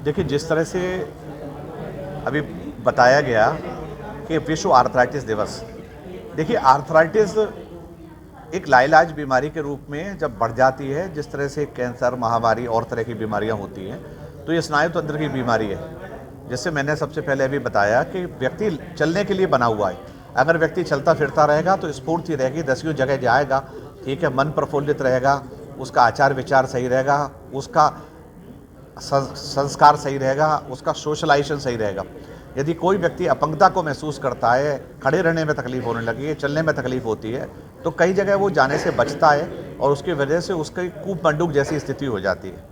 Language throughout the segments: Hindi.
देखिए, जिस तरह से अभी बताया गया कि विश्व आर्थराइटिस दिवस, देखिए आर्थराइटिस एक लाइलाज बीमारी के रूप में जब बढ़ जाती है, जिस तरह से कैंसर, महामारी और तरह की बीमारियां होती हैं, तो ये स्नायु तंत्र की बीमारी है। जैसे मैंने सबसे पहले अभी बताया कि व्यक्ति चलने के लिए बना हुआ है। अगर व्यक्ति चलता फिरता रहेगा तो स्फूर्ति रहेगी, दसियों जगह जाएगा, ठीक है, मन प्रफुल्लित रहेगा, उसका आचार विचार सही रहेगा, उसका संस्कार सही रहेगा, उसका सोशलाइजेशन सही रहेगा। यदि कोई व्यक्ति अपंगता को महसूस करता है, खड़े रहने में तकलीफ होने लगी है, चलने में तकलीफ होती है, तो कई जगह वो जाने से बचता है और उसकी वजह से उसकी कूप मंडूक जैसी स्थिति हो जाती है।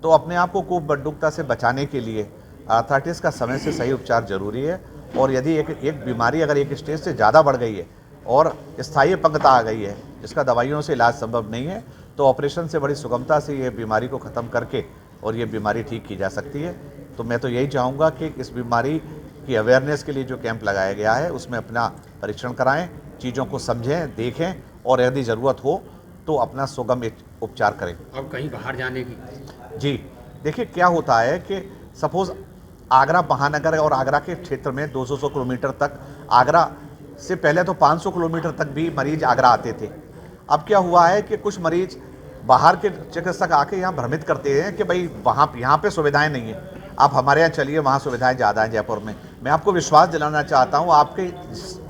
तो अपने आप को कूप मंडूकता से बचाने के लिए आर्थराइटिस का समय से सही उपचार जरूरी है। और यदि एक बीमारी अगर एक स्टेज से ज़्यादा बढ़ गई है और स्थायी अपंगता आ गई है, जिसका दवाइयों से इलाज संभव नहीं है, तो ऑपरेशन से बड़ी सुगमता से ये बीमारी को ख़त्म करके और ये बीमारी ठीक की जा सकती है। तो मैं तो यही चाहूँगा कि इस बीमारी की अवेयरनेस के लिए जो कैंप लगाया गया है उसमें अपना परीक्षण कराएं, चीज़ों को समझें, देखें और यदि ज़रूरत हो तो अपना सुगम उपचार करें। अब कहीं बाहर जाने की? जी, देखिए क्या होता है कि सपोज़ आगरा महानगर और आगरा के क्षेत्र में 200 किलोमीटर तक, आगरा से पहले तो 500 किलोमीटर तक भी मरीज आगरा आते थे। अब क्या हुआ है कि कुछ मरीज बाहर के चिकित्सक आके यहाँ भ्रमित करते हैं कि भाई वहाँ यहाँ पे सुविधाएं नहीं हैं, आप हमारे यहाँ चलिए, वहाँ सुविधाएं ज़्यादा हैं जयपुर में। मैं आपको विश्वास दिलाना चाहता हूँ, आपके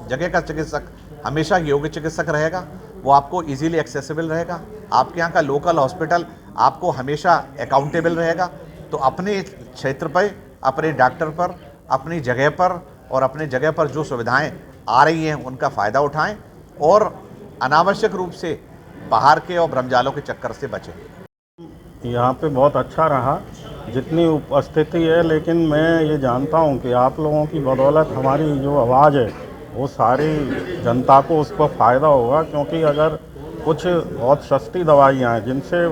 जगह का चिकित्सक हमेशा योग्य चिकित्सक रहेगा, वो आपको इजीली एक्सेसिबल रहेगा। आपके यहाँ का लोकल हॉस्पिटल आपको हमेशा अकाउंटेबल रहेगा। तो अपने क्षेत्र पर, अपने डॉक्टर पर, अपनी जगह पर और अपने जगह पर जो सुविधाएं आ रही हैं उनका फ़ायदा उठाएं और अनावश्यक रूप से बाहर के और भ्रमजालों के चक्कर से बचें। यहाँ पे बहुत अच्छा रहा जितनी उपस्थिति है, लेकिन मैं ये जानता हूँ कि आप लोगों की बदौलत हमारी जो आवाज़ है वो सारी जनता को उसको फ़ायदा होगा। क्योंकि अगर कुछ बहुत सस्ती दवाइयाँ हैं जिनसे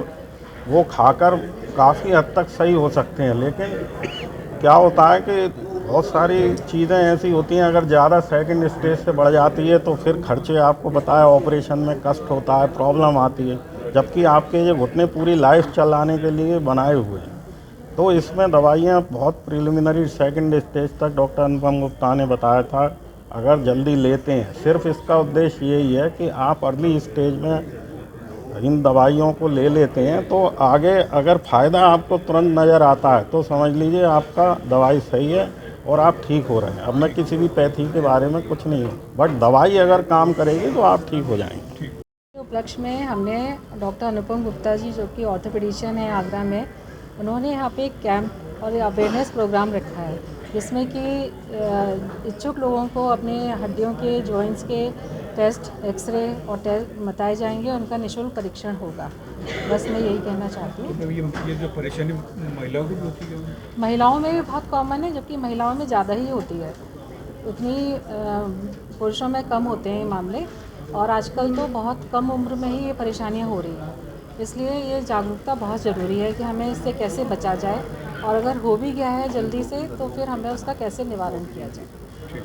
वो खाकर काफ़ी हद तक सही हो सकते हैं, लेकिन क्या होता है कि बहुत सारी चीज़ें ऐसी होती हैं, अगर ज़्यादा सेकंड स्टेज से बढ़ जाती है तो फिर खर्चे, आपको बताया, ऑपरेशन में कष्ट होता है, प्रॉब्लम आती है, जबकि आपके ये घुटने पूरी लाइफ चलाने के लिए बनाए हुए हैं। तो इसमें दवाइयाँ बहुत प्रिलिमिनरी सेकंड स्टेज तक डॉक्टर अनुपम गुप्ता ने बताया था, अगर जल्दी लेते हैं, सिर्फ इसका उद्देश्य यही है कि आप अर्ली स्टेज में इन दवाइयों को ले लेते हैं तो आगे अगर फ़ायदा आपको तुरंत नज़र आता है तो समझ लीजिए आपका दवाई सही है और आप ठीक हो रहे हैं। अब मैं किसी भी पैथी के बारे में कुछ नहीं हूँ, बट दवाई अगर काम करेगी तो आप ठीक हो जाएंगे। उपलक्ष्य में हमने डॉक्टर अनुपम गुप्ता जी, जो कि ऑर्थोपेडिशियन है आगरा में, उन्होंने यहाँ पे एक कैंप और अवेयरनेस प्रोग्राम रखा है, जिसमें कि इच्छुक लोगों को अपने हड्डियों के, जॉइंट्स के टेस्ट, एक्सरे और टेस्ट बताए जाएंगे, उनका निःशुल्क परीक्षण होगा। बस मैं यही कहना चाहती हूँ। तो ये जो परेशानी महिलाओं को भी होती है? महिलाओं में भी बहुत कॉमन है, जबकि महिलाओं में ज़्यादा ही होती है, उतनी पुरुषों में कम होते हैं ये मामले। और आजकल तो बहुत कम उम्र में ही ये परेशानियाँ हो रही हैं, इसलिए ये जागरूकता बहुत ज़रूरी है कि हमें इससे कैसे बचा जाए, और अगर हो भी गया है जल्दी से तो फिर हमें उसका कैसे निवारण किया जाए।